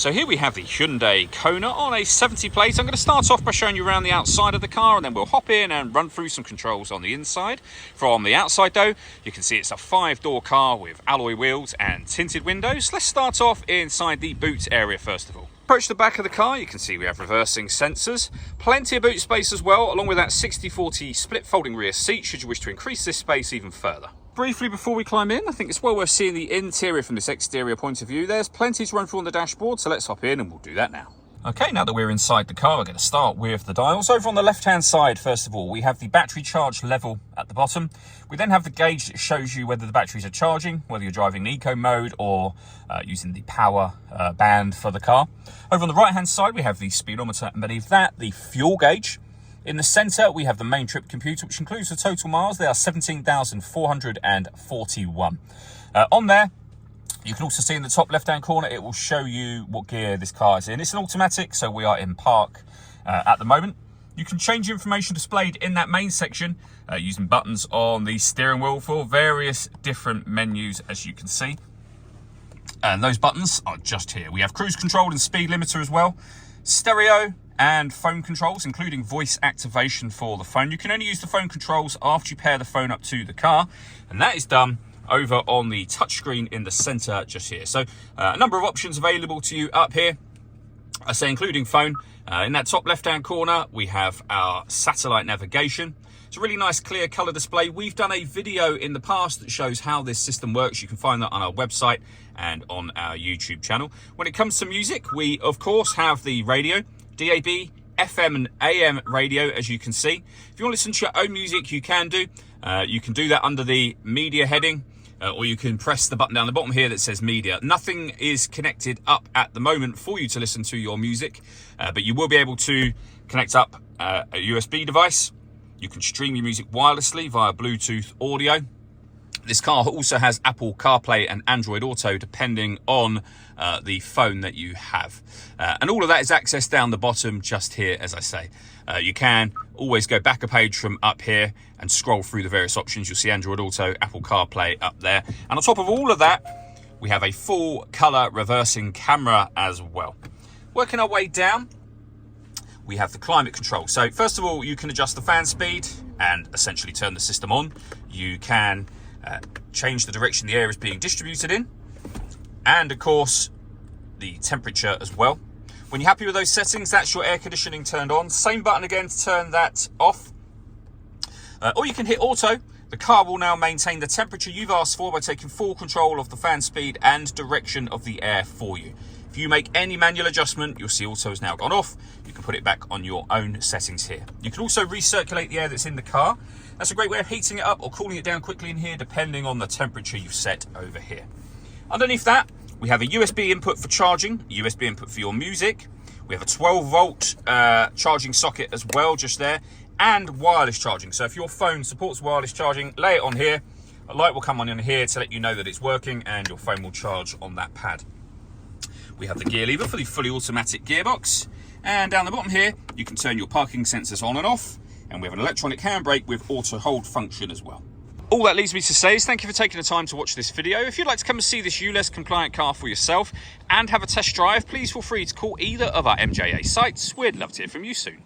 So here we have the Hyundai Kona on a 70 plate. I'm going to start off by showing you around the outside of the car, and then we'll hop in and run through some controls on the inside. From the outside though, you can see it's a 5-door car with alloy wheels and tinted windows. Let's start off inside the boot area first of all. Approach the back of the car, you can see we have reversing sensors, plenty of boot space as well, along with that 60/40 split folding rear seat should you wish to increase this space even further. Briefly before we climb in, I think it's well worth seeing the interior from this exterior point of view. There's plenty to run through on the dashboard, so let's hop in and we'll do that now. Okay, now that we're inside the car, we're going to start with the dials. Over on the left-hand side, first of all, we have the battery charge level at the bottom. We then have the gauge that shows you whether the batteries are charging, whether you're driving in eco mode or using the power band for the car. Over on the right-hand side, we have the speedometer, and beneath that, the fuel gauge. In the centre, we have the main trip computer, which includes the total miles. They are 17,441. On there, you can also see in the top left-hand corner, it will show you what gear this car is in. It's an automatic, so we are in park at the moment. You can change the information displayed in that main section using buttons on the steering wheel for various different menus, as you can see. And those buttons are just here. We have cruise control and speed limiter as well, stereo, and phone controls, including voice activation for the phone. You can only use the phone controls after you pair the phone up to the car, and that is done over on the touchscreen in the center just here. So a number of options available to you up here, I say including phone. In that top left-hand corner, we have our satellite navigation. It's a really nice clear color display. We've done a video in the past that shows how this system works. You can find that on our website and on our YouTube channel. When it comes to music, we of course have the radio, DAB, FM and AM radio, as you can see. If you want to listen to your own music, you can do. You can do that under the media heading, or you can press the button down the bottom here that says media. Nothing is connected up at the moment for you to listen to your music, but you will be able to connect up a USB device. You can stream your music wirelessly via Bluetooth audio. This car also has Apple CarPlay and Android Auto, depending on the phone that you have. And all of that is accessed down the bottom just here, as I say. You can always go back a page from up here and scroll through the various options. You'll see Android Auto, Apple CarPlay up there. And on top of all of that, we have a full color reversing camera as well. Working our way down, we have the climate control. So first of all, you can adjust the fan speed and essentially turn the system on. You can change the direction the air is being distributed in, and of course the temperature as well. When you're happy with those settings, that's your air conditioning turned on. Same button again to turn that off. Or you can hit auto. The car will now maintain the temperature you've asked for by taking full control of the fan speed and direction of the air for you. If you make any manual adjustment, you'll see auto has now gone off. You can put it back on your own settings here. You can also recirculate the air that's in the car. That's a great way of heating it up or cooling it down quickly in here, depending on the temperature you've set over here. Underneath that, we have a USB input for charging, a USB input for your music. We have a 12-volt charging socket as well, just there, and wireless charging. So if your phone supports wireless charging, lay it on here. A light will come on in here to let you know that it's working, and your phone will charge on that pad. We have the gear lever for the fully automatic gearbox. And down the bottom here, you can turn your parking sensors on and off. And we have an electronic handbrake with auto hold function as well. All that leaves me to say is thank you for taking the time to watch this video. If you'd like to come and see this ULEZ compliant car for yourself and have a test drive, please feel free to call either of our MJA sites. We'd love to hear from you soon.